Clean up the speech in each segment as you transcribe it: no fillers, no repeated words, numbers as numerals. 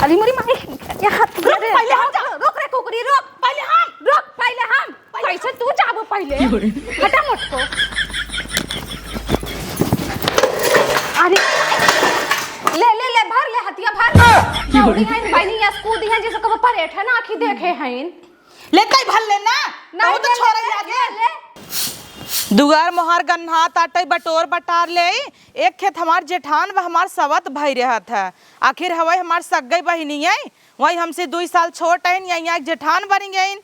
अरे मोरी माई ये हाथ पहले हम जा रोक रे कुकरी रोक पहले हम कैसे तू जाबो पहले हटा मत को अरे ले भर ले हतिया भर दौड़ी है बाइनी या कूदी है जैसे कब परेठ है ना आंखी देखे हैं ले कई भर ले ना नहीं तो छोड़ आगे ले दुगार मोहर गन्हा ताटे बटोर बटार ले एक खेत हमार जेठान व हमार सवत भाई रहा था आखिर हवाई हमार सगई बहिनी है वही हमसे 2 साल छोट है यहाँ जेठान बनी गई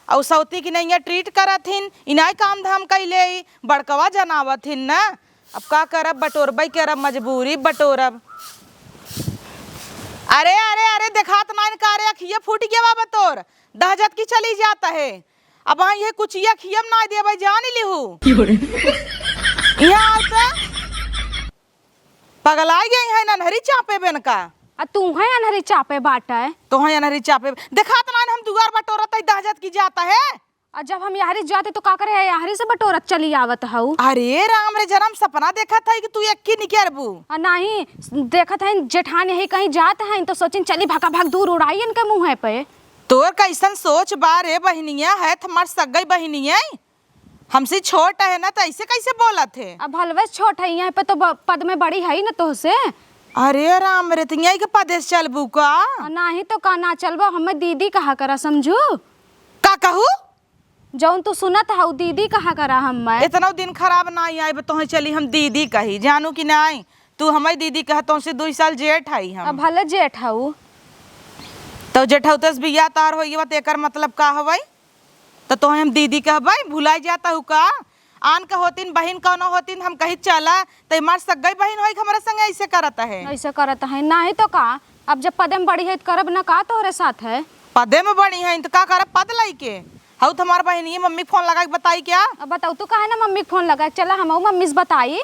और सौती की नहीं ट्रीट करथिन इनाई काम धाम कैले बड़कवा जनावथिन न अब का करब बटोरबई करब मजबूरी बटोरब। अरे अरे अरे देखात नाइन कारे अखिया फूट गया बा बतोर दहजत की चली जाता है अब वहाँ ये कुछ ये खियम ना दे भाई जान लिहू यहाँ आता पगलाई गई है ननहरी चापे बेन का आ तू है अनहरी चापे बाटा है तो है ननहरी चापे देखात नाइन हम दुगार बटोरत दहजत की जाता है और जब हम यारी जाते तो का करे यारी से बटोरत चली आवत हऊ अरे राम रे जन्म सपना देखा था कि तू एक निकरबू नहीं देखत है जेठान यही कहीं जात है तो सोचिन चली भागा भाग दूर उड़ाई इनके मुँह पे तोर कैसन सोच बारे बहनिया है हमार सगई बहनिया हमसे छोट है ना तो ऐसे कैसे बोला थे अब हलवे छोट है यहाँ पे तो पद में बड़ी है ना तो से अरे राम रे तुम यही के पदेश चलबू का नहीं तो का ना चलबो हमें दीदी कहा करा समझू का कहू जौन तू सुनत हऊ दीदी कहा करा हम इतना दिन खराब ना आए तो चली हम दीदी कही जानू कि नहीं तू हमारी दीदी कह तो 2 साल जेठ आई हम अब भले जेठ हऊ तो जेठौतस बिया तार होई बा तेकर मतलब का हवई तो हम दीदी कहबई भुलाई जाता हूँ का आन का होतिन बहन कौनो होतिन हम कहीं चला तो हमार सगई बहन होई हमारे संग ऐसे करता है ऐसे करता है नहीं तो का अब जब पदे में बड़ी है तो करब ना का तोहरे साथ है पदे में बड़ी है तो का करब पद लाई के हऊ तुम्हार बहनी मम्मी फोन लगा के बताई क्या अब बताऊ तू काहे ना मम्मी फोन लगा चला हम मम्मी से बताई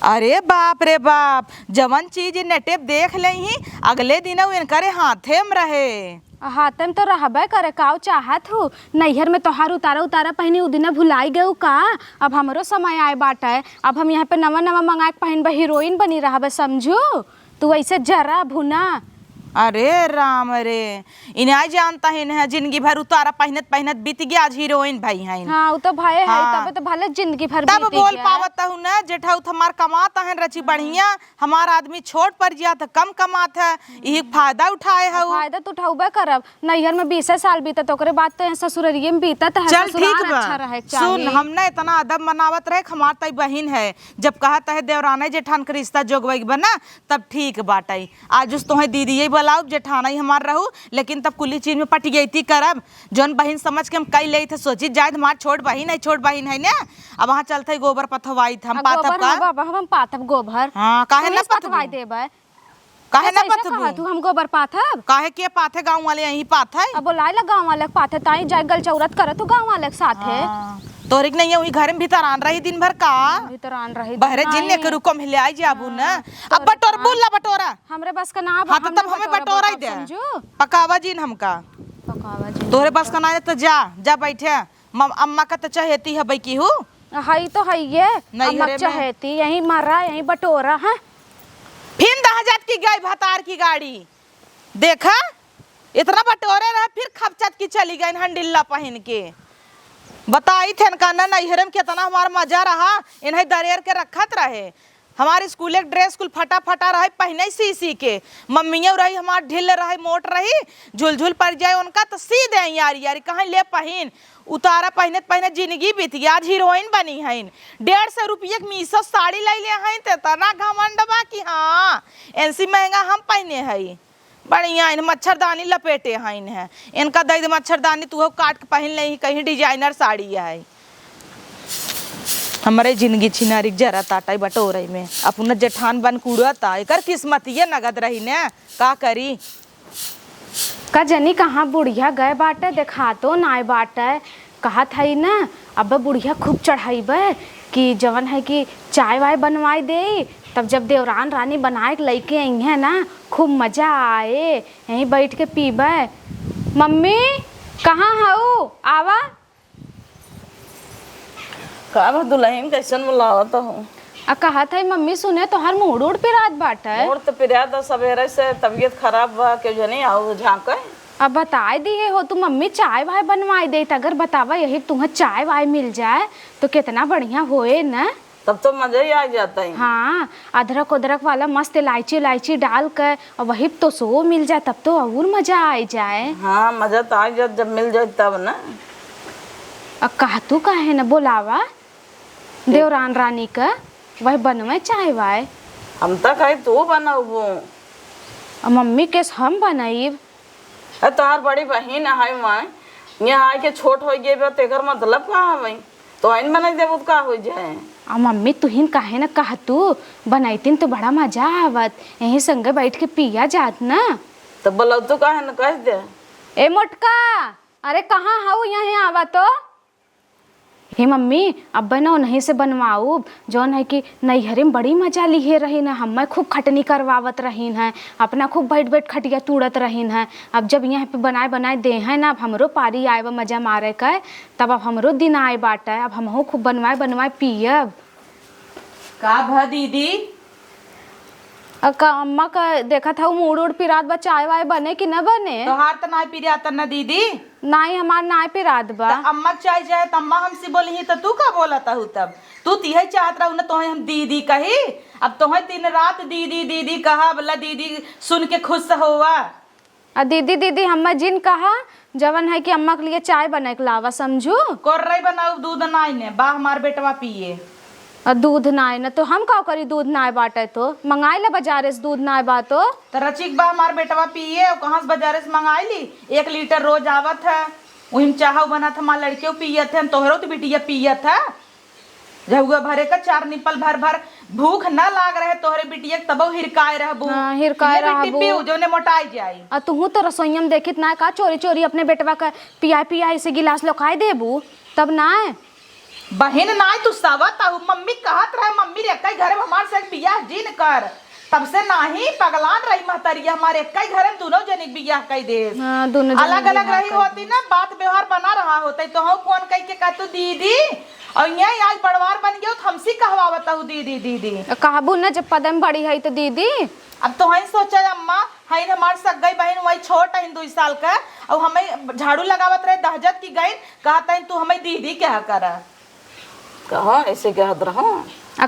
अरे बाप रे बाप जवन चीज नेटे देख ले ही अगले दिन इनकरे हाथे में रहे हाथे में तो रहबे करे काव चाहत हूँ नैहर में तोहार उतारा पहनी उ दिन भुलाई गए का अब हमरो समय आए बाटा है अब हम यहाँ पे नवा मंगा के पहन हीरोइन बनी रहबे समझू तू ऐसे जरा भुना अरे राम रे इन्हें जानता है जिंदगी भर उतारा पहनत बीत गया आज हीरोइन भाई है हाँ वो तो भाई है तब तो भले जिंदगी भर तब बोल पावत हूँ ना जेठाऊ हमार कमाता है रची बढ़िया हमार आदमी छोट पड़ जात कम कमात है यही फायदा उठाए है फायदा तो उठाऊबे करब नैहर में 20 साल बीतत ओकरे बाद तो ससुररिये में बीतत है चल ठीक बा अच्छा रहे सुन हम ना इतना अदब मनावत रहे हमार तई बहन है जब कहता है देवराना जेठान का रिश्ता जोगवई बना तब ठीक बाटाई आज उस तुम्हें दीदी यही जेठाना ही हमार रहू लेकिन तब कुली चीज में पट गई थी करब जौन बहन समझ के हम कई ले थे सोची जाए हमार छोट बहन है ना अब वहाँ चलते गोबर पथवाई हम पाथब का हम पाथब गोबर हां काहे ना पथवाई देबे काहे ना पथबू तू हम गोबर पाथब काहे के पाथे गांव वाले यही पाथे अब बोलाए ला गांव वाले पाथे ताई जाय गल चौरत करे तू गांव वाले के साथ है तोरिक नहीं है वही घर में भीतर आन रही दिन भर का भीतर आन रही बहरे जिन्ने के रुको मिले आई जाबू ना अब बटोर बोला बटोरा हमरे बस का ना हां तो तब हमें बटोरा ही दे पकावा जी हमका पकावा जी तोरे बस का ना तो जा बैठे अम्मा का तो चाहती है बई की हूं हई तो हई ये अम्मा चाहती यही मरा यही बटोरा है फिर दहजत की गई भतार की गाड़ी देखा इतना बटोरे रहे फिर खपचत की चली गई हंडिल्ला पहन के बताई थे का ना नैहर में कितना हमारा मजा रहा इन्हें दरेर के रखत रहे हमारे स्कूल एक ड्रेस स्कूल फटा रहे पहने सी के मम्मियों रही हमार ढिल रही मोट रही झुलझुल पड़ जाए उनका तो सी दे यारी कहाँ ले पहन उतारा पहने जिंदगी बीत गई आज हीरोइन बनी है 150 रुपये की मीशो साड़ी ले ले हैं तो तना घमंड बा कि हाँ ऐसी महंगा हम पहने है बढ़िया इन मच्छरदानी लपेटे हैं इन्हें इनका दर्द मच्छरदानी तू काट के पहन ले कहीं डिजाइनर साड़ी है हमारे जिंदगी छिनारी जरा ताटाई बटोरे में अपना जेठान बन कूड़ता एक किस्मत ये नगद रही ने का करी का जनी कहाँ बुढ़िया गए बाटे देखा तो नाय बाटे कहा था ना अब बुढ़िया खूब चढ़ाईबे कि जवन है कि चाय वाय बनवाई दे तब जब देवरान रानी बनाए के लेके आई है ना खूब मजा आए यहीं बैठ के पीबे मम्मी कहाँ हऊ आवा का दुल्हन कैसन बुलावत हो कहत है मम्मी सुने तोहर मूड उड़ पे रात बाटे। मोर तो पिरिया तो सवेरे से तबीयत खराब बा के जनी आओ झांके। अब बताए दिए हो तू मम्मी चाय वाय बनवाई दे, अगर बतावा यही तुम्हें चाय वाय मिल जाए तो कितना बढ़िया होए ना। तब तो मजा ही आ जाता है। हाँ, अदरक उदरक वाला मस्त इलायची इलायची डाल कर और वही तो सो मिल जाए, तब तो और मजा आ जाए। हाँ मजा तो आ जाए जब मिल जाए तब ना। अब कहा तू काहे न बोलावा देवरान रानी का वही बनवे चाय वाय। हम तो कही तू बनाबू। मम्मी के हम बनाईब। तोहार बड़ी बहन है वहाँ यहाँ आके छोट हो गई बा तेकर मतलब का है भाई तो इन बना देबू का हो जाए। मम्मी तुहिन काहे न कहा तू बनाईतिन तो बड़ा मजा आवत, यहीं संगे बैठ के पिया जात ना। तो बोलो तू काहे न कह दे। ए मोटका, अरे कहाँ हाउ यहाँ आवा तो। हे मम्मी अब ना नहीं से बनवाऊ जौन है कि नैहरे में बड़ी मजा लिए रही न, हम खूब खटनी करवावत रही है, अपना खूब बैठ बैठ खटिया तूड़त रही है। अब जब यहाँ पे बनाए बनाए दे हैं ना, अब हमरो पारी आए बा मजा मारे का, तब अब हमरो दिन आए बाटे, अब हमहू खूब बनवाए बनवाए पियब। का भा दीदी का अम्मा का देखा था मूड उड़ पिरात बा चाय वाय बने कि न बने। तोहार तो नाई पिरिया त न दीदी। नाई हमार नाय पिरात बा। अम्मा चाय जाए तो अम्मा हमसे बोली तो तू का बोला था तब तू तिहे चाहत रहू ना तोहे हम दीदी कही। अब तोहे दिन रात दीदी दीदी कहा बोला दीदी सुन के खुश होवा। दीदी दीदी हम जिन कहा जवन है कि अम्मा के लिए चाय बने के लावा समझू। कर रही बनाऊ दूध नाई ने बा हमार बेटवा पिए। दूध नाय न तो हम का करी, दूध नाय बाटे तो मंगाई ला बाजारे से दूध नाय बा तो रचिक बा हमार बेटवा पिए और कहाँ से बाजारे से मंगाई ली 1 लीटर रोज आवत है। वही चाह बना था हमार लड़कियों पियत है, तोहरो तो बिटिया पियत है। जहुआ भरे का 4 निपल भर भर भूख न लाग रहे तोहरे बिटिया तब हिरकाए रहबू। हिरकाए रहबू जो ने मोटाई जाई। तू तो रसोईया में देखित ना का चोरी चोरी अपने बेटवा का पिया पिया से गिलास लोकाई देबू तब ना। बहन नाई तू सावत आहू मम्मी कहत रहे मम्मी रे कई घरे हमार से बियाह जिन कर तब से नाही पगलान रही महतरिया हमारे कई घरे दोनों जनिक बियाह कई दे। दोनों अलग अलग रही होती ना बात व्यवहार बना रहा होता तो हम फोन कई के कहतू दीदी और यही आज परिवार बन गया तो हमसे कहवावत हूँ दीदी दीदी कहबू ना जब पदम बड़ी है तो दीदी। अब तो वही सोचा अम्मा है हमारे सग गई बहन वही छोट है 2 साल का और हमें झाड़ू लगावत रहे दहजत की गई कहता तू हमें दीदी क्या करा कहो ऐसे कहत रहो।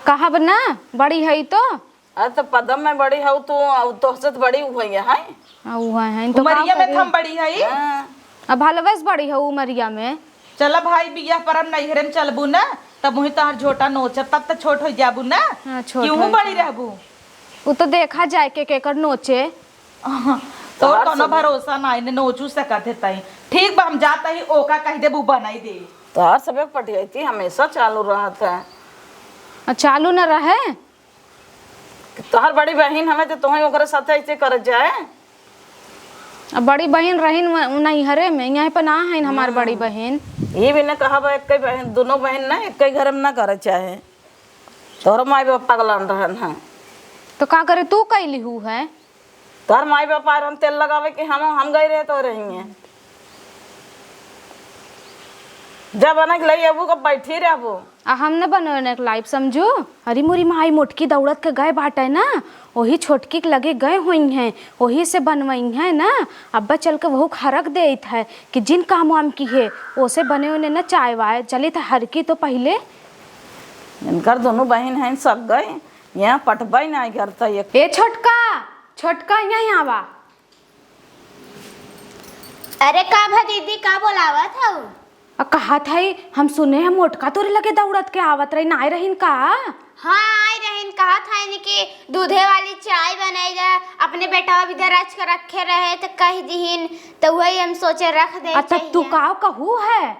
कहब ना बड़ी है तो अरे तो पदम में बड़ी है तो से बड़ी हुई है तो उमरिया में हम बड़ी है। अब हलवस बड़ी है उमरिया में। चल भाई बियाह पर हम नैहरे में चलबू ना तब वही तार झोटा नोच तब तक छोट हो जाबू ना। क्यों बड़ी रहबू वो तो देखा जाए के केकर नोचे तो कोनो भरोसा नहीं ने नोचू सकत है। ठीक बा हम जाता ही ओका कह देबू बनाई दे। तो हर सब पटिया थी हमेशा चालू रहा था। चालू न रहे तोहर बड़ी बहन हमें तो तुम्हें ओकरे साथ ऐसे कर जाए। अब बड़ी बहन रही नैहरे में यहाँ पर ना है हमार बड़ी बहन। ये भी न कहा बा एक बहन दोनों बहन ना एक घर में ना करे चाहे तोहर माई बाप पगलान रहन है तो का करे तू कैली हु है। तोहर माई बाप आर हम तेल लगावे कि हम गए रहे तो रही हैं जब बना के लई अबू कब बैठी रहबू हम न बनने के लाइफ समझो। हरी मुरी माई मोटकी दौड़त के गए बाटे ना वही छोटकी के लगे गए हुई हैं वही से बनवाई है ना। अब्बा चल के वह खरक देत है कि जिन काम वाम की है ओसे बने उन्हें न चाय वाय चली था हर की तो पहले इनकर दोनों बहन हैं सब गए यहाँ पटबाई नहीं करता ये छोटका यहाँ आवा। अरे का भा दीदी का बोलावा था कहा था हम सुने हैं मोटका तोरे लगे दौड़त के आवत रही ना रहीन का। हाँ आई रहन कहा था कि दूधे वाली चाय बनाई जाए अपने बेटा भी दराज कर रखे रहे तो कह दीन तो वही हम सोचे रख दे। अच्छा तू का कहू है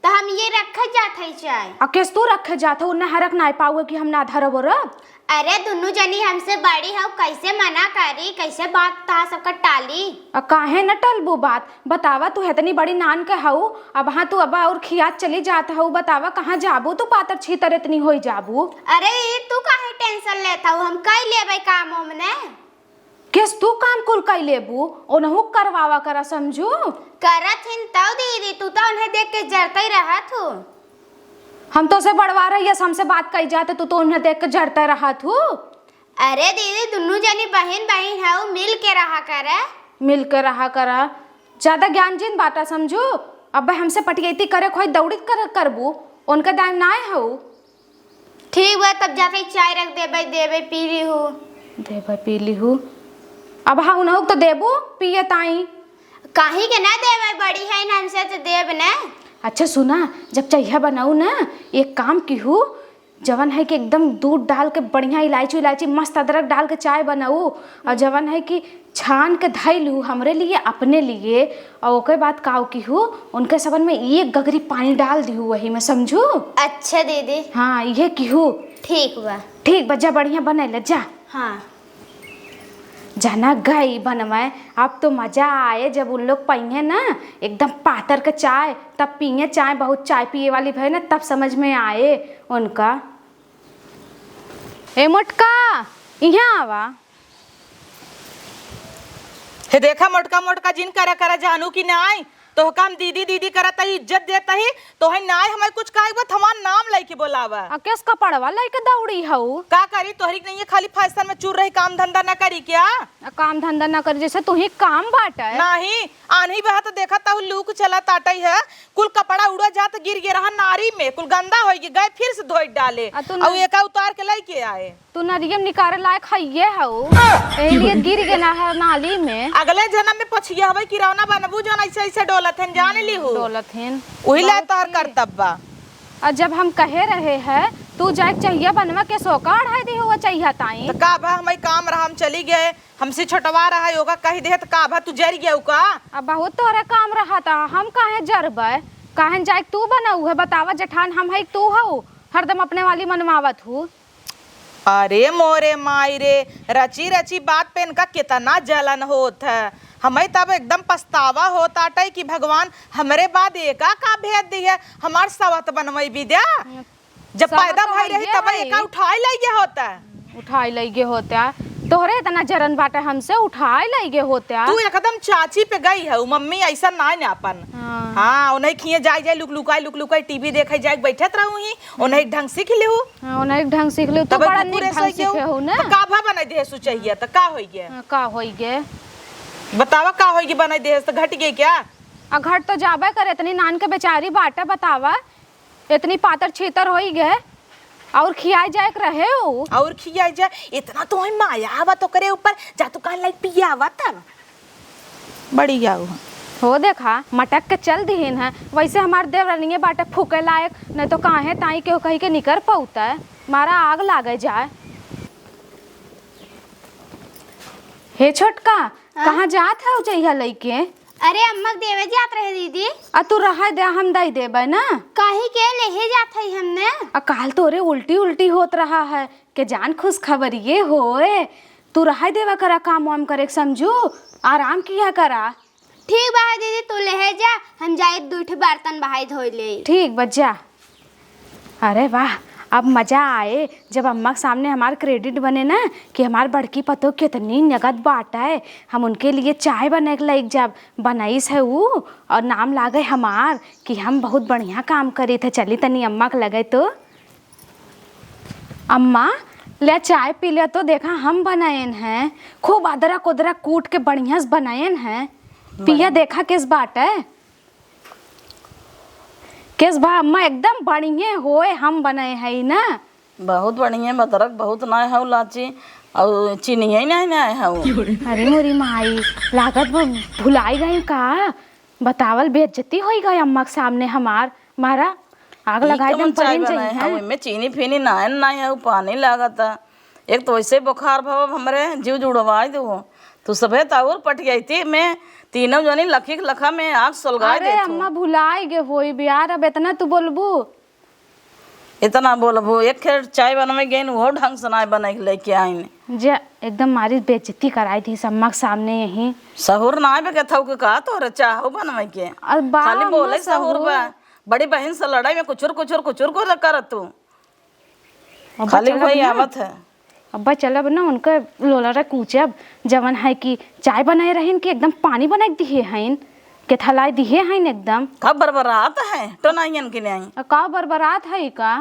तो हम ये रखे जाते चाय अकेस तू रखे जाते उन्हें हरक ना पाओगे कि हम ना धरब रब। अरे दोनों जनी हमसे बड़ी हो कैसे मना करी कैसे बात था सबका टाली। काहे न टलबू बात बतावा तू इतनी बड़ी नान के हऊ अब हाँ तू अब और खियात चली जात हऊ बतावा कहाँ जाबू तू पातर छीतर इतनी हो जाबू। अरे तू काहे टेंशन लेता हूँ हम कई लेबे काम हमने किस तू काम कुल कई लेबू ओनहु करवावा करा समझू करत हिन तब दीदी तू तो उन्हें देख के जरता ही रहा तू। हम तो से बढ़वा रही है, हमसे बात कही जाते तो उन्हें देख के जड़ता रहा तू। अरे दीदी दोनों जनी बहन बहन है, वो मिल के रहा करे। मिल के रहा करा, ज्यादा ज्ञान जिन बाटा समझू। अब हमसे पटियती करे खोई दौड़ी कर करबू, उनका दाम ना है हो। ठीक बा तब जाके चाय रख देबे पी ली हूँ। देबे पी ली हूँ। अब हाँ उन्हों तो देबू पिए ताई। कहीं के ना देबे, बड़ी है ना हमसे तो देब ना। अच्छा सुना, जब चाहिए बनाऊ ना एक काम की हूँ, जवन है कि एकदम दूध डाल के बढ़िया इलायची इलायची मस्त अदरक डाल के चाय बनाऊ, और जवन है कि छान के धई लूँ हमरे लिए अपने लिए, और ओके बाद काऊ की हूँ उनके सबन में एक गगरी पानी डाल दी हूँ वही में समझू। अच्छा दीदी। हाँ ये की हूँ। ठीक बा। ठीक बच्चा बढ़िया बने ले जा। हाँ जाना गई बनवाए, अब तो मजा आए जब उन लोग पिए ना एकदम पातर के चाय, तब पिए चाय, बहुत चाय पिए वाली भाई ना तब समझ में आए उनका। ए मोटका यहाँ आवा। हे देखा मोटका मोटका जिन करा करा जानू की नाई तो हम दीदी दीदी करता ही इज्जत देता ही तो है नाई हमें कुछ कहे बत हमार नाम लेके बोलावा। किस कपड़वा लेके दौड़ी हऊ। का करी तोहरी नहीं है खाली फैशन में चूर रही, काम धंधा न करी क्या? काम धंधा ना कर जैसे तू ही काम बाटा है। नहीं आनी बहा तो देखा था लूक चला ताटई है, कुल कपड़ा उड़ा जात गिर गया रहा नारी में, कुल गंदा हो गए फिर से धोई डाले और एका उतार के लेके आए। तू नरियम निकारे लायक हइये हऊ, एही लिए गिर गया है नाली में। अगले जन्म में पछिया हवे किरौना बनबू जन ऐसे ऐसे डोलत हन जाने ली हो। डोलत हन वही ला तोहर कर्तव्य। और जब हम कहे रहे हैं तू जाए चाहिए बनवा के सोका ढाई दी हुआ चाहिए ताई। तो का भा हमारी काम रहा, हम चली गए, हमसे छोटवा रहा योगा कही दे तो का भा तू जर गया का? अब बहुत तोरे काम रहा था, हम काहे जरबे, काहे जाए तू बनाऊ है बतावा जेठान, हम है तू हऊ हरदम अपने वाली मनवावत हूँ। अरे मोरे माई रे, रची रची बात पे इनका कितना जलन होत है। हमें तब एकदम पछतावा होता है कि भगवान हमरे बाद एका का भेद दी है, हमार सवत बनवाई विद्या जब पैदा भाई रही तब एका उठाई लगे होता, उठाई लगे होता तोहरे इतना जरन बाटे हमसे उठाई लगे होता। तू एकदम चाची पे गई है मम्मी ऐसा ना अपन। हाँ उन्हें खिए जाए जाए लुक लुकाई टीवी देखे जाए बैठत रहू ही, उन्हें ढंग सीख लिहू। उन्हें ढंग सीख लिहू तो बड़ा नीक ढंग सीखे हो ना। तो का भा बना दे सु चाहिए तो का होई गे? का होई गे बतावा का होगी बना दे तो घट गई क्या? घट तो जाबे करे, इतनी नान के बेचारी बाटे बतावा, इतनी पातर छीतर होई गए और खियाई जाए रहे हो और खियाई जाए इतना तो माया आवा तो करे ऊपर जा तो कहां लाइक पिया आवा तब बड़ी आऊ हो देखा मटक के चल दीन है। वैसे हमार देवरानी बाटे फूके लायक, नहीं तो काहे ताई के कहीं के निकर पौता है, मारा आग लागे जाए। हे छोटका कहाँ जात है चाहिए लइके? अरे अम्मा देवे जात रहे दीदी। तू रहा दे हम दई देबे ना। काहे के लेहे जात है हमने? काल तोरे उल्टी उल्टी होत रहा है के जान खुश खबर ये होए, तू रहा देवा करा काम वाम करे समझू, आराम किया करा। ठीक बा दीदी तू लेहे जा, हम जाए दूठे बर्तन बहाई धोई ले। ठीक बच्चा। अरे वाह अब मजा आए जब अम्मा के सामने हमार क्रेडिट बने ना कि हमार बड़की पतो कितनी नगद बाटा है, हम उनके लिए चाय बने के लायक जब बनाईस है वो और नाम लागे हमार कि हम बहुत बढ़िया काम करे थे। चली तनी अम्मा के लगे तो अम्मा ले चाय पी ले तो देखा हम बनाएन हैं, खूब अदरक उदरक कूट के बढ़िया से बनाएन हैं, पिया देखा किस बाट है किस भा अम्मा एकदम बढ़िया होए हम बनाए है ना। बहुत बढ़िया अदरक बहुत ना है लाची और चीनी है ना है। अरे मोरी माई लागत भुलाई गई का, बतावल बेइज्जती होई गई अम्मा के सामने हमार, मारा आग लगाए दम परिन चाहिए में चीनी फीनी ना है पानी लागता, एक तो वैसे बुखार भाव हमरे जीव जुड़वाई दो तो सबे ताउर पट गई थी, मैं तीनों जनी लखी लखा में आग सुलगाई दे। अरे अम्मा भुलाई गे होई बियार, अब इतना तू बोलबू? इतना बोलबू एक खेर चाय बनवे गई वो ढंग से ना बना के लेके आई जे एकदम मारी बेइज्जती कराई थी अम्मा के सामने यही। सहूर ना आवे के थौ के का तोरे चाहो बनवे के खाली बोले सहूर बा, बड़ी बहन से लड़ाई में कुचुर कुचुर कुचुर को कर तू खाली वही आवत है। अब्बा चलब ना उनके लोला कूचब जवन है कि चाय बनाए रहन कि एकदम पानी बना दिए हैं के थलाई दिए हैं एकदम। कब बरबरात है तो नहीं कि नहीं का बरबरात है का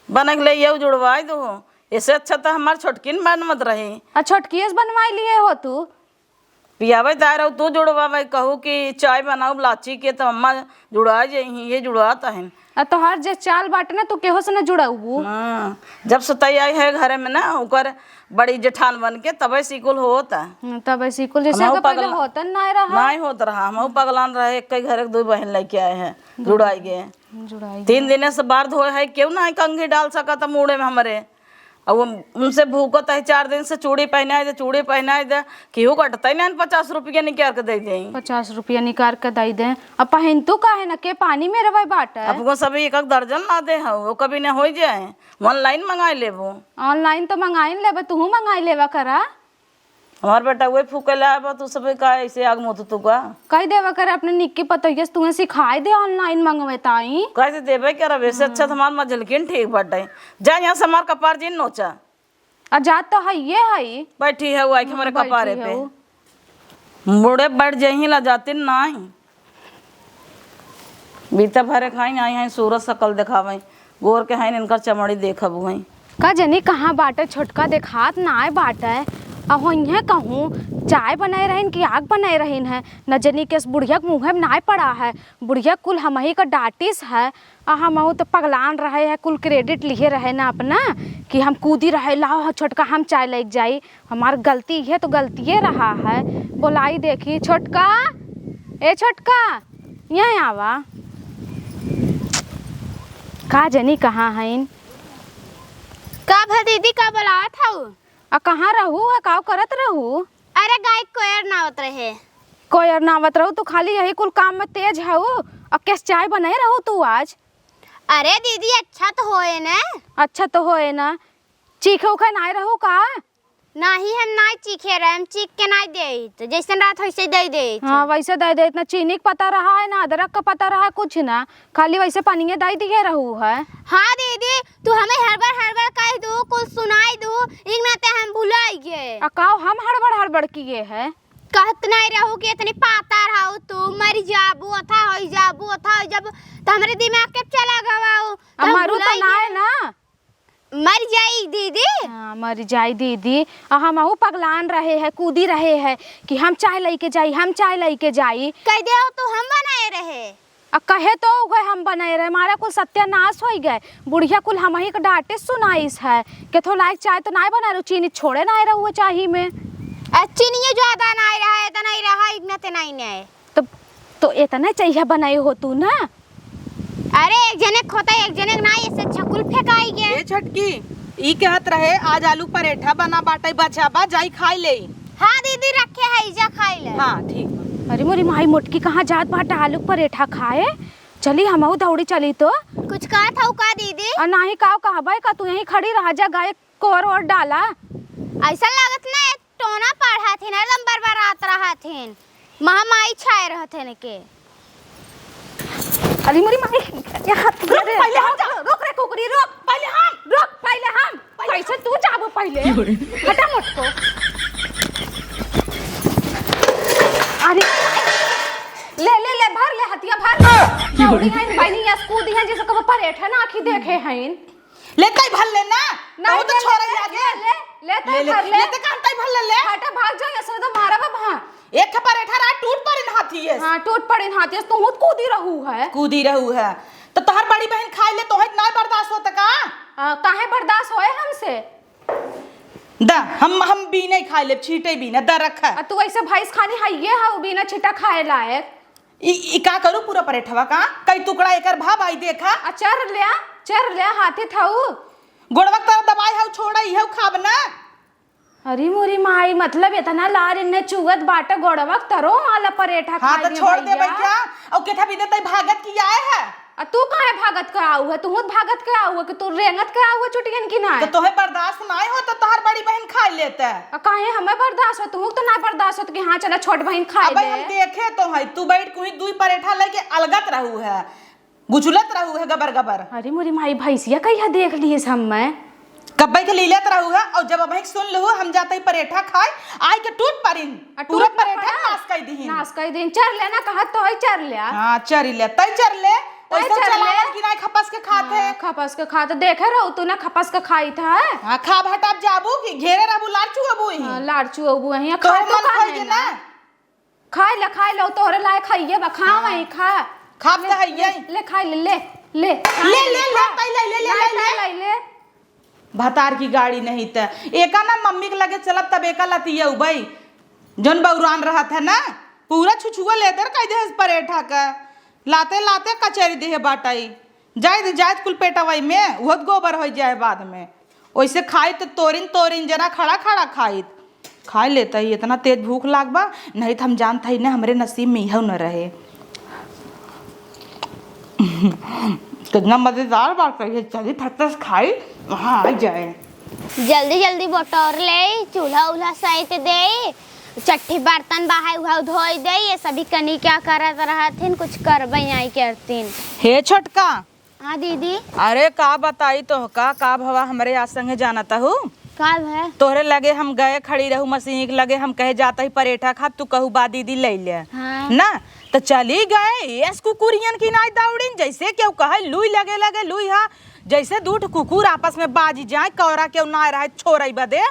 बनक ले ये जुड़वाई दो। इससे अच्छा तो हमार छोटकिन बन मत रही। छोटकिए से बनवाई लिए हो तू। पियावे दाय रहो तू जुड़वा कहू कि चाय बनाऊ लाची के तो अम्मा जुड़ा जाही ये जुड़वाता है। तो हर जे चाल बाटे ना तू केहो से न जुड़ाऊ। हाँ जब सुतई आई है घरे में ना ओकर बड़ी जेठान बन के तबे सिकुल होता। तब ऐसी कुल जैसे का पहले होता नहीं रहा। नहीं होता रहा हम पगलान रहे एक घर के 2 बहन लेके आए हैं जुड़ाई गए। जुड़ाई 3 दिन से बाहर धोए है क्यों ना कंघी डाल सका था मुड़े में हमारे। अब वो उनसे भूखता है 4 दिन से चूड़ी पहनाए दे चूड़ी पहनाए दे केहू कटता ही ना 50 रुपया निकाल के दे दें। 50 रुपया निकाल के दे दे। अब पहन तू का है ना के पानी में रवा बाट है। आपको सभी एक दर्जन ला दे वो कभी ना हो जाए ऑनलाइन मंगा ले वो। ऑनलाइन तो मंगाई लेबे तू मंगाई लेवा करा। हमार बेटा वही फूके लाया तू सब का ऐसे आग मोत तू का कह देवा कर अपने निक्की पतोहिया से तुम्हें सिखाई दे ऑनलाइन मंगवे ताई। कैसे देवे क्या वैसे अच्छा हमार मजलकिन ठीक बटे जा यहाँ से हमार कपार जिन नोचा। जात तो है ये है बैठी है वो आई हमारे कपारे पे बूढ़े बैठ जाही ला जाते नहीं बीता भरे खाई आई हैं सूरज सकल दिखावे गोर के हैं इनकर चमड़ी देखब हुई का जनी कहाँ बाटे छोटका देखात ना बाटे। अहो इहे कहूँ चाय बनाए रहीन कि आग बनाए रहीन है न जनी के बुढ़िया के मुँह में ना पड़ा है। बुढ़िया कुल हम ही का डाटिस है हम तो पगलान रहे है कुल क्रेडिट लिए रहे ना अपना कि हम कूदी रहे लाओ छोटका हम चाय लेके जाई। हमार गलती है तो गलतिए रहा है। बोलाई देखी छोटका ए छोटका यहाँ आवा का जनी कहाँ है का भा दीदी का बुलावत हूँ। कहाँ रहू है का करत रहू। अरे गाय कोयर नावत रहे कोई और नावत रहू तू खाली यही कुल काम में तेज है और कैसे चाय बनाए रहू तू आज। अरे दीदी अच्छा तो होए ना। अच्छा तो होए ना चीखे उखे ना रहू का। नहीं हम ना चीखे रहे हम चीख के ना दे तो जैसे रात वैसे दे दे। हाँ वैसे दे दे इतना चीनी का पता रहा है ना अदरक का पता रहा कुछ ना खाली वैसे पानी दे दिए रहू है। हाँ दीदी तू हमें हड़बड़ कह दू कुछ सुनाई दू एक नाते हम भुलाई गए। अकाव हम हड़बड़ किए है कहत नहीं रहू कि इतनी पाता रहू तू मर जाबू अथा हो जाबू अथा हो जाबू तो हमारे दिमाग के चला गवाओ हमारू तो ना है ना मर जाई दीदी। हाँ मर जाई दीदी हम पगलान रहे हैं कूदी रहे हैं कि हम चाय लेके जाई हम चाय लेके जाई कह दे तो हम बनाए रहे कहे तो गए हम बनाए रहे हमारा कुल सत्यानाश हो गए। बुढ़िया कुल हम ही डांटे सुनाइस है कि थो लाइक चाय तो ना बना रू चीनी छोड़े ना रहा चाही में चीनी ज्यादा नहीं रहा है नहीं रहा इतना नहीं नहीं तो इतना चाहिए बनाए हो तू ना। अरे एक जने खोता एक जने ना ऐसे छकुल फेंकाई गए। ए छटकी ई कहत रहे आज आलू पराठा बना बाटे बचा बा जाई खाई ले। हाँ दीदी रखे है जा खाई ले। हाँ ठीक। अरे मोरी माई मोटकी कहाँ जात बाट आलू पराठा खाए चली हम दौड़ी चली तो कुछ कहा था का दीदी नहीं का कहबे का तू यहीं खड़ी रह जा गाय कोर और डाला ऐसा लागत ना टोना पढ़ा थे ना एकदम बरबरात रहा थे महामाई छाए रहे थे के। अरे मोरी माई पहले हम जा रुक रे कुकरी रुक पहले हम कैसे तू जाबो पहले हटा मत को। अरे ले भर ले हतिया भर दौड़ी हैं बहनी या कूदी हैं जैसे कब परेठा ना आखी देखे हैं ले कई भल ले ना नहीं तो छोड़ आगे ले ते काम तई भल ले हटा भाग जा ऐसे तो मारा बा एक पराठा रा टूट पड़िन हाथी है। हां टूट पड़िन हाथी तू खुद कूदी रहू है तो तोहर बड़ी बहन खाई ले तोहे ना बर्दाश्त होता का काहे बर्दाश्त होए हमसे दा हम भी नहीं खाई ले छीटे भी ना दा रखा तू ऐसे भैंस खानी है ये है बिना छिटा खाए लायक ई का करू पूरा पराठा का कई टुकड़ा एकर भा भाई देखा चर ले हाथे थाऊ गोड़वा तर दवाई हाउ छोड़ा ई हाउ खाब ना। अरे मोरी माई मतलब इतना लार इन्ने चुगत बाटा गोड़वा तरो आला पराठा हां तो छोड़ दे भैया और केथा भी दे तई भागत की आए है तू काहे भागत के आऊ है तू भागत के आऊ है कि तू रेंगत के आऊ है चुटियन की ना तो तोहे बर्दाश्त ना हो तो तोहर बड़ी बहन खा लेता काहे हमें बर्दाश्त हो तू तो ना बर्दाश्त हो कि हां चला छोट बहन खाए ले। हम देखे तो है तू बैठ कोई दुई पराठा लेके अलगत रहू है गुचुलत रहू है गबर गबर। अरे मोरी माई भैंसिया कहिया देख लिए हम मैं कब्बई के लीले रहूगा और जब अब सुन लू हम जाते ही परेठा खाए आई के टूट परिन पूरा परेठा नाश कर दी नाश कर दिन चर लेना कहा तो है चर लिया। हां चर ले तई चर ले ओइसे चलावन कि नहीं खपस के खाते खपस के खाते देखे रहो तू ना खपस के खाई था। हां खा हटाब जाबू कि घेरे रहबू लाड़चू अबू ही लाड़चू अबू ही तो खा तो मन खाई ना खाई ले तोहरे लाए खाइए बा खा वही खा खाब त है ये ले खाई ले ले ले ले ले ले तई ले ले ले ले ले भतार की गाड़ी नहीं त एका ना मम्मी के लगे चलब तब एका लतिया उबई जन बौरान रहा था ना पूरा छुछुआ लेदर कह दे परेठा का लाते लाते कचेरी दे बाटाई जाय जाय कुल पेटवाई में बहुत गोबर हो जाए बाद में वैसे खाई तो तोरिन तोरिन जना खड़ा खड़ा खाई खा लेता ही इतना तेज भूख लागबा नहीं तो हम जानता ही ना हमरे नसीब में यह न रहे। कितना मजेदार बात कही चली थकस खाई वहाँ आ जाए जल्दी जल्दी बटोर ले चूल्हा उल्हा सहित दे चट्टी बर्तन बाहर उहा धोई दे ये सभी कनी क्या करत रहथिन कुछ करबई आई करतीन। हे छोटका हाँ दीदी अरे का बताई तो का भवा हमरे आज संगे जानता हूँ का है तोहरे लगे हम गए खड़ी रहू मशीन के लगे हम कहे जाता ही परेठा खा तू कहू बा दीदी ले ले हाँ। ना तो चली गए यस कुकुरियन की नाई दौड़ीन जैसे क्यों कहे लुई लगे लगे लुई हा जैसे दूठ कुकुर आपस में बाजी जाए कौरा क्यों ना रहे छोड़ई बदे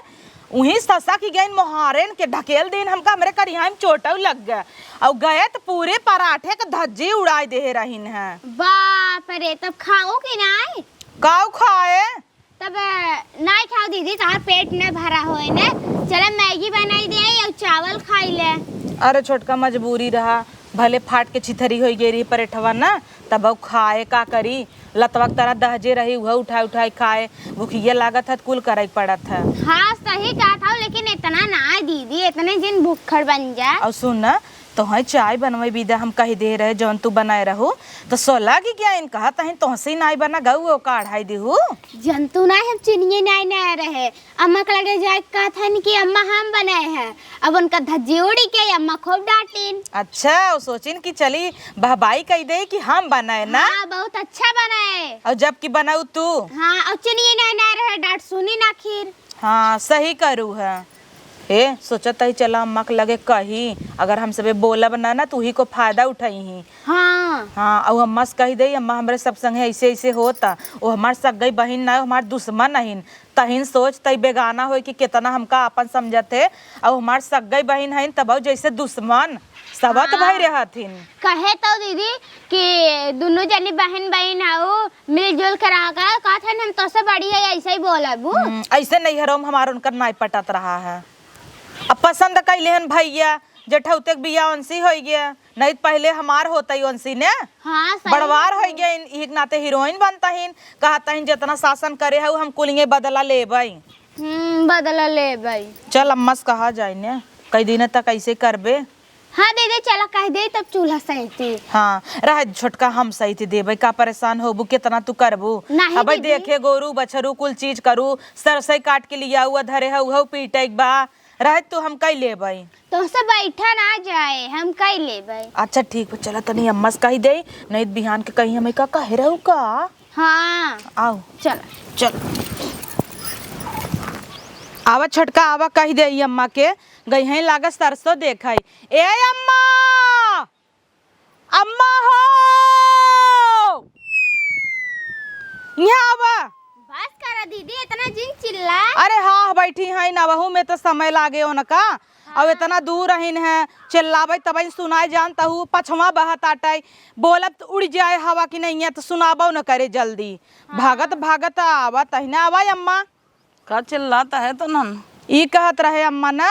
वहीं ससा की गई मोहारेन के ढकेल दिन हमका हमरे करिया में चोटव लग गए और गए तो पूरे पराठे के धज्जी उड़ाई दे रहीन है। बाप रे तब खाओ कि नहीं काऊ खाए तब नहीं खाओ दीदी तार पेट न भरा होए ने चला मैगी बनाई दे और चावल खाई ले। अरे छोटका मजबूरी रहा भले फाट के छिथरी हो गई रही परेठवा ना तब खाए का करी लतवा तरह दहजे रही वह उठाई खाए भूखिया लागत है कुल करे पड़त है। हाँ सही कहा था लेकिन इतना ना दीदी इतने दिन भूखड़ बन जाए। और सुन ना तो है चाय बनवे विदा हम कही दे रहे जौन तू बनाए रहो तो सोला की क्या इन कहा तही तोहसे नाई बना गऊ काढ़ाई देहू जंतु ना हम चिनिए नहीं ना रहे अम्मा के लगे जाए कहा था कि अम्मा हम बनाए हैं अब उनका धज्जी उड़ी के अम्मा खूब डांटीन। अच्छा और सोचिन की चली बहबाई कही दे कि हम बनाए ना। हाँ बहुत अच्छा बनाए और जब की बनाऊ तू हाँ और चिनिए नहीं ना रहे डांट सुनी ना खीर। हाँ सही करू है ए सोचत ही चला अम्मा के लगे कही अगर हम सबे बोला बना ना तू ही को फायदा उठाई ही। हाँ हाँ और अम्मा से कही दे अम्मा हमारे सब संगे ऐसे ऐसे होता वो हमारे सगई बहन ना हमारे दुश्मन नहीं तहिन सोच तई बेगाना हो कि कितना हमका अपन समझते और हमारे सगई बहन है तब जैसे दुश्मन सबत भाई रहथिन। कहे तो दीदी कि दोनों जनी बहन बहन आओ मिलजुल कर आकर कहा था हम तो से बड़ी है ऐसे ही बोला बू ऐसे नहीं हरो हमारा उनका नाई पटत रहा है अब पसंद कैले हन भैया जेठौते बिया उनसी हो गया नहीं पहले हमार होता ही उनसी ने हाँ बड़वार हो गया एक नाते हीरोइन बनता ही कहता ही जितना शासन करे है हम कुलिंगे बदला ले भाई बदला ले भाई चल अम्मा से कहा जाए ने कई दिन तक ऐसे करबे। हाँ दीदी चला कह दे तब चूल्हा सही हाँ रह छोटका हम सही थी देबे का परेशान होबू कितना तू करबू अब देखे गोरू बछरू कुल चीज करू सरसई काट के लिया हुआ धरे है पीटे बा रह तू हम कई ले भाई तो से बैठा ना जाए हम कई ले भाई। अच्छा ठीक है चला तनी अम्मा से कही दे नहीं बिहान के कहीं हमें का कहे रहू का। हाँ आओ चल चल आवा छोटका आवा कही दे अम्मा के गई है लागत सरसों देखई ए अम्मा अम्मा हो यहाँ आवा बस करा दीदी इतना जिन चिल्ला। अरे हाँ बैठी है ना बहू में तो समय लागे उनका अब इतना दूर रहीन है चिल्लावे तब सुनाई जानता हूँ पछवा बहत आटाई बोलब तो उड़ जाए हवा की नहीं है तो सुनाबो न करे जल्दी। भागत भागत आवा तहिना आवा अम्मा का चिल्लाता है तो नन ई कहत रहे अम्मा ना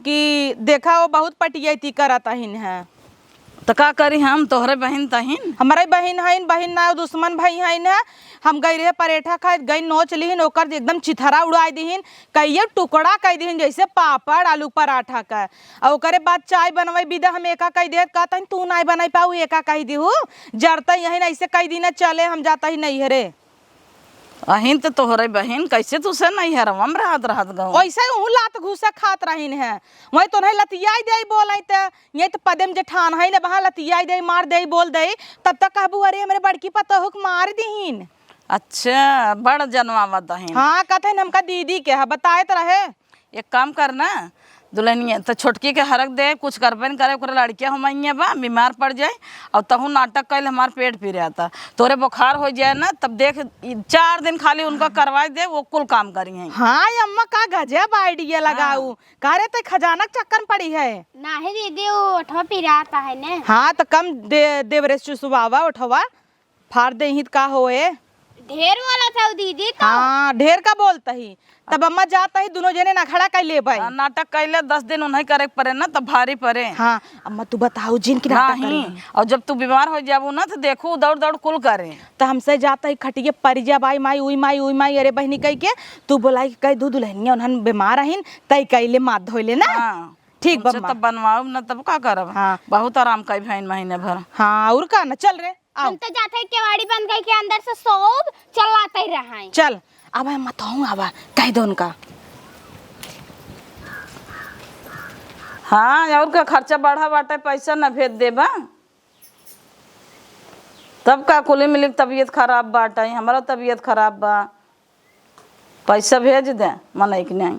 कि देखा वो बहुत पटियती करत अहिन है तो का करी हम तोहरे बहन तहिन हमारे बहन है बहन ना दुश्मन भाई है हम गई रहे परेठा खाए गई नोच लीन ओकर एकदम चिथरा उड़ाई दीन कहिए टुकड़ा कह दीन जैसे पापड़ आलू पराठा का और ओकरे बाद चाय बनवाई विदा हम एका कह दे कहता तू नहीं बनाई पाऊ एका कह दीहू जरता यही ऐसे कह दीना चले हम जाता ही नहीं हरे अहिन तो तोहरे बहन कैसे तुसे नहीं हरवम रहत रहत गौ वैसे हूँ लात घूसा खात रहीन है वही तो नहीं लतियाई दे बोल ये तो पदेम जेठान है ना वहाँ लतियाई दे मार दे बोल दे तब तक कहबू अरे हमारे बड़की पतहुक मार दीन अच्छा बड़ जनवावत है। हाँ कहते हैं हमका दीदी के है बताए तो रहे। एक काम करना दुल्हनिया तो छोटकी के हरक दे, कुछ करबे न करे, ओकरा लड़किया हमाइया बा बीमार पड़ जाए और तहु नाटक कैल हमार पेट पी रहा था, तोरे बुखार हो जाए ना तब देख 4 दिन खाली उनका करवाई दे, वो कुल काम करी है। हाँ अम्मा का गजब आइडिया लगाऊ। कह रहे थे खजाना के चक्कर में पड़ी है। नाही दीदी वो उठवा पिराता है ने। हाँ तो कम देवरेश चुसवावा उठवा फाड़ दे ही का होए। ढेर वाला था वो दीदी तो। हाँ ढेर का बोलता ही तब अम्मा जाता ही दोनों जने ना खड़ा कर ले भाई। नाटक कैले 10 दिन उन्हें करे पड़े ना तब भारी पड़े। हाँ अम्मा तू बताओ जिन की नाटक नहीं करी। और जब तू बीमार हो जाबू ना तो देखू दौड़ दौड़ कुल करे। तो हमसे जाता ही खटिए परिजा बाई माई उई माई अरे बहनी कह के तू बोलाई कह दू दुल्हनिया उन्हन बीमार रहीन तई कैले मात धोइले ना। हाँ ठीक उनसे बम्मा। तब बनवाऊ ना तब का करब। हाँ। बहुत आराम कई भाई महीने भर। हाँ और का ना चल रे आओ हम तो जाते हैं केवाड़ी बंद करके अंदर से सब चलाते ही रहा है। चल अब मत हूँ अब कह दो उनका। हाँ और का खर्चा बढ़ा बाटे पैसा न भेज देबा तब का कुल मिली तबीयत खराब बाटे, हमारा तबीयत खराब बा, पैसा भेज दे मन एक नहीं।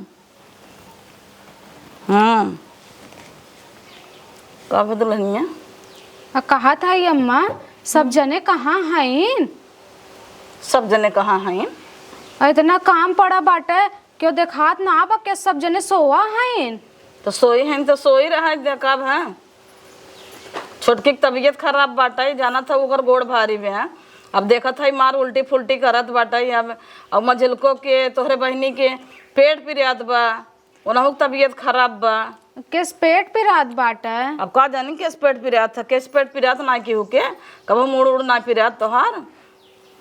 का दुल्हनिया कहा था ये अम्मा सब जने कहाँ हैं? सब जने कहाँ हैं? इतना काम पड़ा बाटे क्यों देखात ना बा के सब जने सोवा हैं। तो सोई हैं तो सोई रहा कब है। छोटकी की तबीयत खराब बाटे, जाना था ओकर गोड़ भारी में है। अब देखा था मार उल्टी फुल्टी करत बाटे। अब मझिलको के तोहरे बहनी के पेट पिरियात बा, उनहु तबीयत खराब बा। किस पेट पे रात बाटे? अब का जानी किस पेट पिरियात था, किस पेट पिरियात ना की के कबो मुड़ उड़ ना पिरियात तोहार।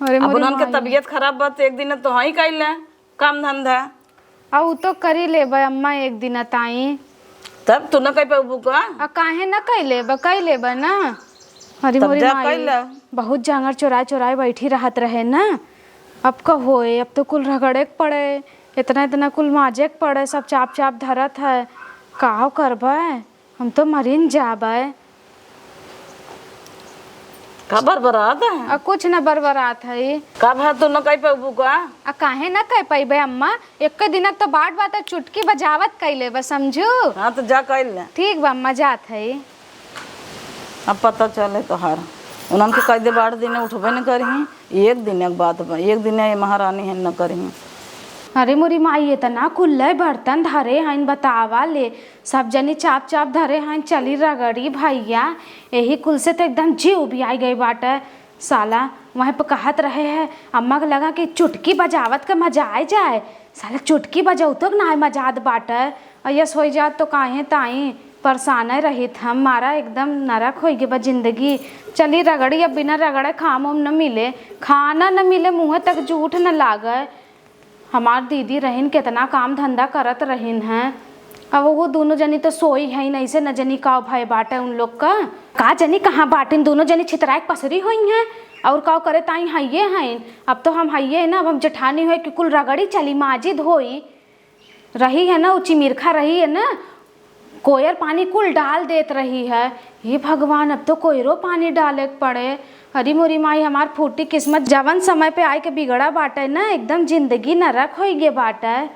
अरे अब मोरी उन्हन के माई। तबीयत खराब बा तो एक दिन तो ही कैले काम धंधा। आ उ तो करी लेबे अम्मा एक दिन ताई। तब तू न कह पाबू का? आ काहे न कई लेबे ना। अरे तब मोरी जा माई कैले। बहुत जांगर चुराए चुराए बैठी रहत रहे ना। अब का होए, अब तो कुल रगड़े के पड़े, इतना इतना कुल माजे के पड़े, सब चाप चाप धरत है। का करबे, हम तो मरीन जाबे। का बरबरात है? आ कुछ न बरबरात है। का भा तू न कह पाबू का? आ काहे न कह पैबे अम्मा, एक दिन तो बात चुटकी बजावत कैले बस समझू। हाँ तो जा कैले। ठीक बा अम्मा जात है। अब पता चले तोहार उन्हन के कह दे 8 दिन उठबे न करही, एक दिन एक बात बा, एक दिन महारानी है न करही। अरे मोरी माई इतना कुल्ले बर्तन धरे हैं बतावा ले, सब जनी चाप चाप धरे हैं चली रगड़ी भैया। यही कुल से तो एकदम जीव भी आई गई बाटे। साला वहाँ पे कहत रहे हैं अम्मा के लगा कि चुटकी बजावत के मजा आ जाए। साला चुटकी बजाऊ तो ना मजात बाटे। यस हो जात तो काहे ताई परेशान रहित हम, मारा एकदम नरक हो गए बा जिंदगी। चली रगड़ी, अब बिना रगड़े खाम उम न मिले, खाना न मिले, मुँह तक जूठ न लागे। हमार दीदी रहीन कितना काम धंधा करत रहीन हैं। अब वो दोनों जनी तो सोई है नहीं से न जनी का भाई बाटे उन लोग का जनी कहाँ बाटिन, दोनों जनी छितराए पसरी हुई हैं और का करे ताई हइये हैं। अब तो हम हइये ना, अब हम जेठानी हुए कि कुल रगड़ी चली माजिद होई रही है ना, ऊँची मिर्खा रही है ना, कोयर पानी कुल डाल देत रही है। हे भगवान अब तो कोयरो पानी डाले के पड़े। अरे मोरी माई हमार फूटी किस्मत, जवन समय पे आए के बिगड़ा बाटे ना, एकदम जिंदगी नरक हो गए बाटे।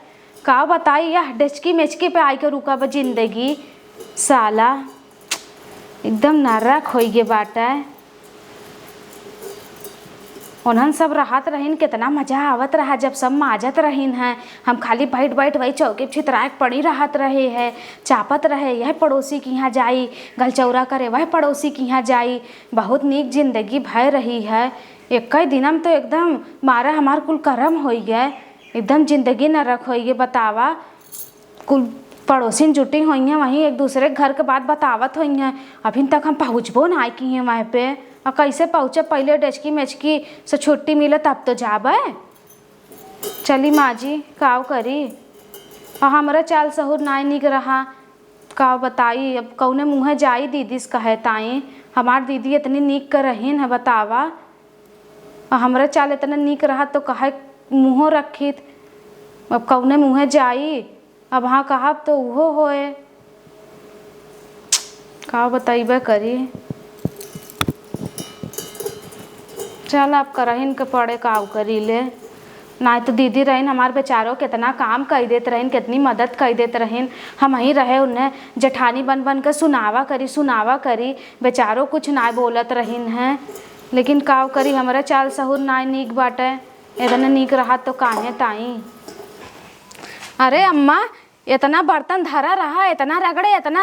का बताई यह डेचकी मेचकी पे आए के रुका बा जिंदगी। साला एकदम नरक हो गए बाटे। उन्हन सब रहत रहीन, कितना मजा आवत रहा जब सब माजत रहीन हैं। हम खाली बैठ बैठ वही चौकी छितराए पड़ी रहत रहे है, चापत रहे यह पड़ोसी के यहाँ जाई, गलचौरा करे वह पड़ोसी के यहाँ जाई। बहुत नीक जिंदगी भय रही है। एक दिनम तो एकदम मारा हमार कुल करम हो गए, एकदम जिंदगी नरक हो गए। बतावा कुल पड़ोसिन जुटी हुई हैं, वहीं एक दूसरे के घर के बात बतावत हुई हैं। अभी तक हम पहुँचबो ना की हैं वहाँ पे। और कैसे पहुँचे, पहले डेचकी मेचकी से छुट्टी मिले तब तो जाबे। चली माँ जी काव करी, और हमारा चाल सहूर ना निक रहा। का बताई अब कौने मुँहे जाई दीदी से कहे ताई। हमार दीदी इतनी नीक कर रहीन है बतावा, और हमारा चाल इतना नीक रहा तो कहे मुँहो रखित। अब कौने मुँहे जाई, अब हाँ कहा तो उहो होए। का बताइबे करी। चल अब करहिन के पड़े काऊ करी ले। ना तो दीदी रहीन हमार बेचारों कितना काम कर देत रहीन, कितनी मदद कर देत रहीन। हम ही रहे उन्हें जेठानी बन बन के सुनावा करी बेचारों कुछ ना बोलत रहीन हैं। लेकिन काऊ करी हमारा चाल सहूर ना नीक बाटे, इतने नीक रहा तो काहे ताई। अरे अम्मा इतना बर्तन धरा रहा, इतना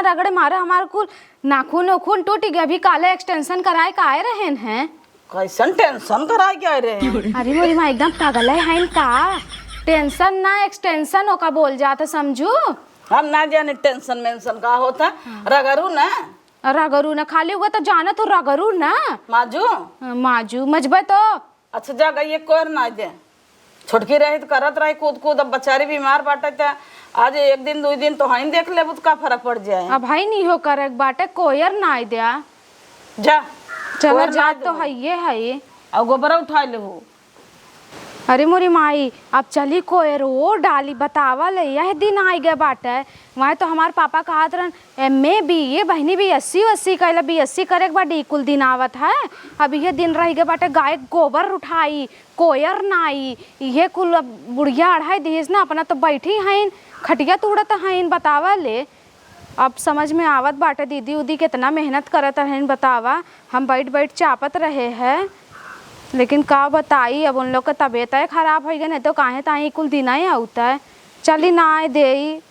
रगड़े मारा हमारे कुल नाखून उखून टूट गया। अभी काले एक्सटेंशन कराए का आए रहे हैं। कैसन टेंशन करा क्या रे? अरे मोरी माँ एकदम पागल है का? टेंशन ना एक्सटेंशन होका बोल जाता समझू। हम ना जाने टेंशन मेंशन का होता। रगरू ना रगरू ना खाली हुआ तो जाना तो रगरू ना माजू माजू मजबे तो। अच्छा जा गई कोर ना दे, छोटकी रही तो करत रही कूद। अब बेचारी बीमार बाटे त आज एक दिन 2 दिन तो हई देख ले का फर्क पड़ जाए। अब भाई नहीं हो करे बाटे कोयर ना आई दिया। जा चलो कोयर जा ना तो दे। है ये है। और गोबरा उठा ले हो। अरे मोरी माई अब चली कोयर वो डाली बतावा ले यह दिन आई गए बाटे। वहाँ तो हमारे पापा कहत रहन एमए बीए बहनी भी 80 कैला BSc करे के बाद कुल दिन आवत है। अब ये दिन रह गए बाटे गाय गोबर उठाई कोयर नाई ये कुल बुढ़िया अढ़ाई दिस ना अपना तो बैठी हैं खटिया तोड़त हैं बतावा ले। अब समझ में आवत बाटे दीदी उदी कितना मेहनत करत हैं बतावा। हम बैठ चापत रहे हैं लेकिन का बताई अब उन लोग का तबीयत है खराब हो गया, नहीं तो काहे ताई कुल दिन ही होता है। चली ना आए दे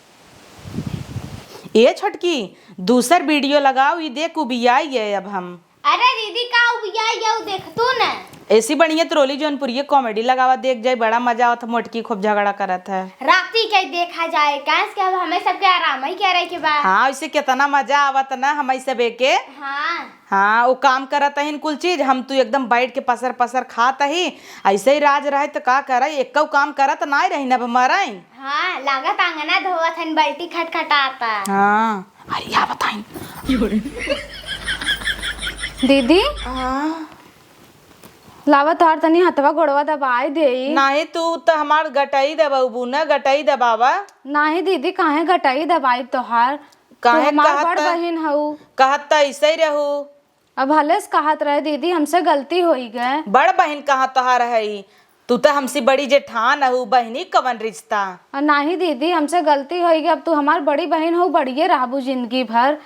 ये छोटकी दूसर वीडियो लगाओ, ये देख उबियाई है अब हम। अरे दीदी का उबियाई है देख तू ना। ऐसी बढ़िया त्रोली जौनपुरी ये कॉमेडी लगावा देख जाए बड़ा मजा आवत। मोटकी खूब झगड़ा करत है। राती के देखा जाए कैस के अब हमें सबके आराम ही कह रहे के बाद। हाँ इससे कितना मजा आवत ना हम सब के। हाँ वो काम करत है कुल चीज, हम तू एकदम बैठ के पसर खात ही। ऐसे ही राज रहे तो का करे एक काम करत ना रही ना मराई। हाँ लागत आंगना धोवत हन बाल्टी खटखटाता। हाँ अरे या बताई दीदी लावा तोहार तनी हथवा गोड़वा दबाई दे। नहीं तू तो हमार गटाई दबाऊ ना गटाई दबावा। नहीं दीदी काहे घटाई दबाई तोहार काहे हमार बड़ बहन हऊ। कहत त ऐसे ही रहू। अब हलेस कहत रहे दीदी हमसे गलती हो गए। बड़ बहन कहाँ तोहार है? तू तो हमसे बड़ी जेठान हऊ, बहनी कवन रिश्ता। नहीं दीदी हमसे गलती हो गई। अब तू हमार बड़ी बहन हो बढ़िए रहबू जिंदगी भर।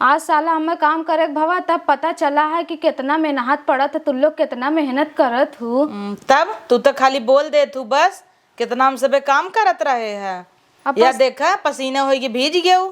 आज साला हमें काम करे भवा तब पता चला है कि कितना मेहनत पड़त है, तुम लोग कितना मेहनत करत हो। तब तू तो खाली बोल दे तू बस कितना हम सबे काम करत रहे हैं। या देखा पसीना होगी भीज गयो।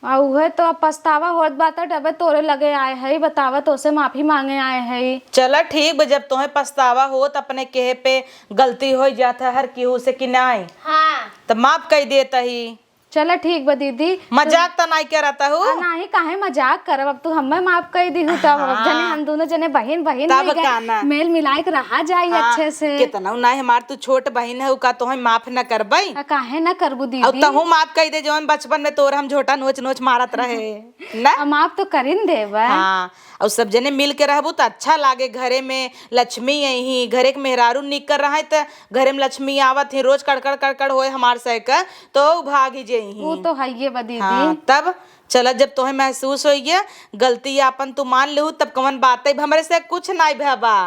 उहे तो अब पछतावा होत बात है तोरे लगे आए है बतावा तो से माफी मांगे आए है। चला ठीक बा जब तुम्हें पछतावा हो तो अपने कहे पे गलती हो जाता है हर केहू से कि नहीं। हाँ तो माफ कर देता ही। चला ठीक बा दीदी मजाक तो नहीं करता हूँ। नहीं काहे मजाक करब। अब तू हमें माफ कर दी हूँ तब अब जने हम दोनों जने बहन तब काना मेल मिलाए के रहा जाए अच्छे से। कितना नहीं हमार तू छोट बहन है का तुम्हें माफ न करबई। काहे न करबू और दीदी। तहू माफ कर दे जौन बचपन में तोर हम झोटा नोच मारत रहे ना। माफ तो करिन देबा। हाँ और सब जने मिल के रहबू तो अच्छा लागे। घरे में लक्ष्मी यही घरे के मेहरारू निक कर रहा है तो घरे में लक्ष्मी आवत ही रोज कड़कड़ होए हमार से का तो भाग ही जाई। वो तो है ये बा दीदी। हाँ तब चला जब तुम्हें महसूस हो गया गलती अपन तू मान लेहू तब कौन बात है हमारे से कुछ नहीं भबा।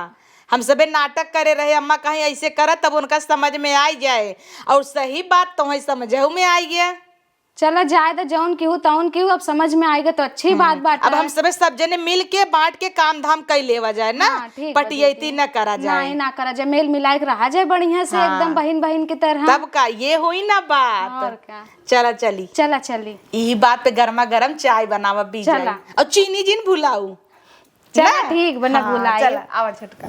हम सबे नाटक करे रहे अम्मा कहीं ऐसे करत तब उनका समझ में आ जाए और सही बात तुम्हें समझऊ में आई गया। चला जाए तो जौन की तौन की अब समझ में आएगा तो अच्छी बात अब हम सब जने मिल के बांट के काम धाम कर लेवा जाए ना। हाँ, ठीक बा पटियती न करा जाए। नहीं ना करा जाए मेल मिलाए के रहा जाए बढ़िया से एकदम बहन बहन की तरह। तब का ये हुई ना और बात। क्या। चला चली चला चली यही बात पे गर्मा गर्म चाय बनावा पी जाए चला। और चीनी जिन भुलाऊ। चला ठीक बना हाँ, बुलाए चला। आवर छटका।